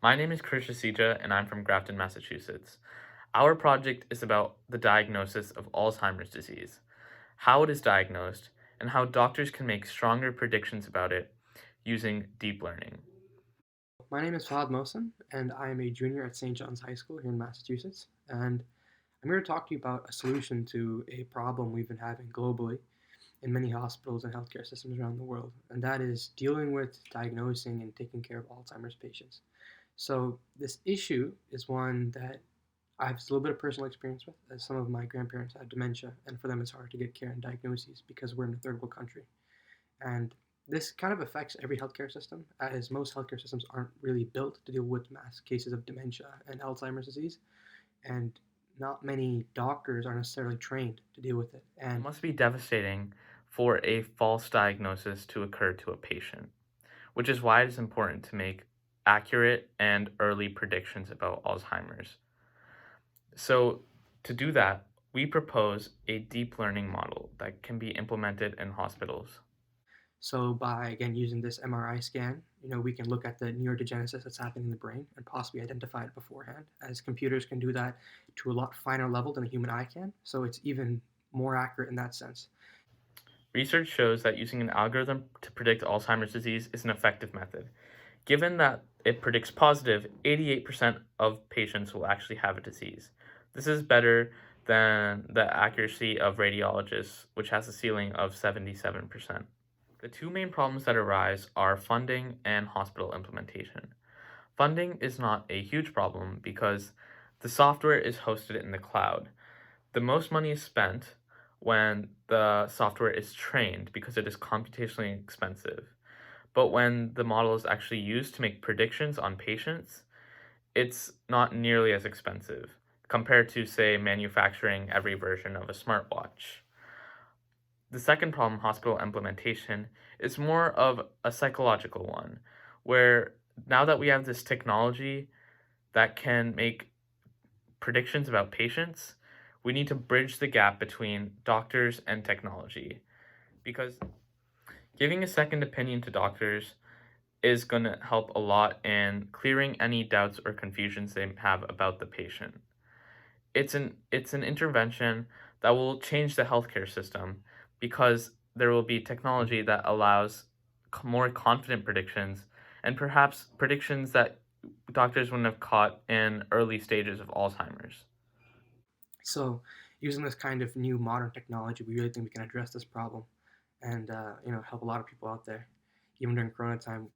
My name is Krish Asija, and I'm from Grafton, Massachusetts. Our project is about the diagnosis of Alzheimer's disease, how it is diagnosed, and how doctors can make stronger predictions about it using deep learning. My name is Fahad Mohsin, and I am a junior at St. John's High School here in Massachusetts. And I'm here to talk to you about a solution to a problem we've been having globally in many hospitals and healthcare systems around the world, and that is dealing with diagnosing and taking care of Alzheimer's patients. So, this issue is one that I have a little bit of personal experience with, as some of my grandparents have dementia, and for them it's hard to get care and diagnoses because we're in a third world country. And this kind of affects every healthcare system, as most healthcare systems aren't really built to deal with mass cases of dementia and Alzheimer's disease, and not many doctors are necessarily trained to deal with it. It And must be devastating for a false diagnosis to occur to a patient, which is why it is important to make accurate and early predictions about Alzheimer's. So, to do that, we propose a deep learning model that can be implemented in hospitals. so, by again using this MRI scan, we can look at the neurodegenesis that's happening in the brain and possibly identify it beforehand, as computers can do that to a lot finer level than a human eye can. So, it's even more accurate in that sense. Research shows that using an algorithm to predict Alzheimer's disease is an effective method. Given that it predicts positive, 88% of patients will actually have a disease. This is better than the accuracy of radiologists, which has a ceiling of 77%. The two main problems that arise are funding and hospital implementation. Funding is not a huge problem because the software is hosted in the cloud. The most money is spent when the software is trained because it is computationally expensive. But when the model is actually used to make predictions on patients, it's not nearly as expensive compared to, say, manufacturing every version of a smartwatch. The second problem, hospital implementation, is more of a psychological one, where now that we have this technology that can make predictions about patients, we need to bridge the gap between doctors and technology because giving a second opinion to doctors is going to help a lot in clearing any doubts or confusions they have about the patient. It's an intervention that will change the healthcare system because there will be technology that allows more confident predictions and perhaps predictions that doctors wouldn't have caught in early stages of Alzheimer's. So, using this kind of new modern technology, we really think we can address this problem and help a lot of people out there. Even during Corona time,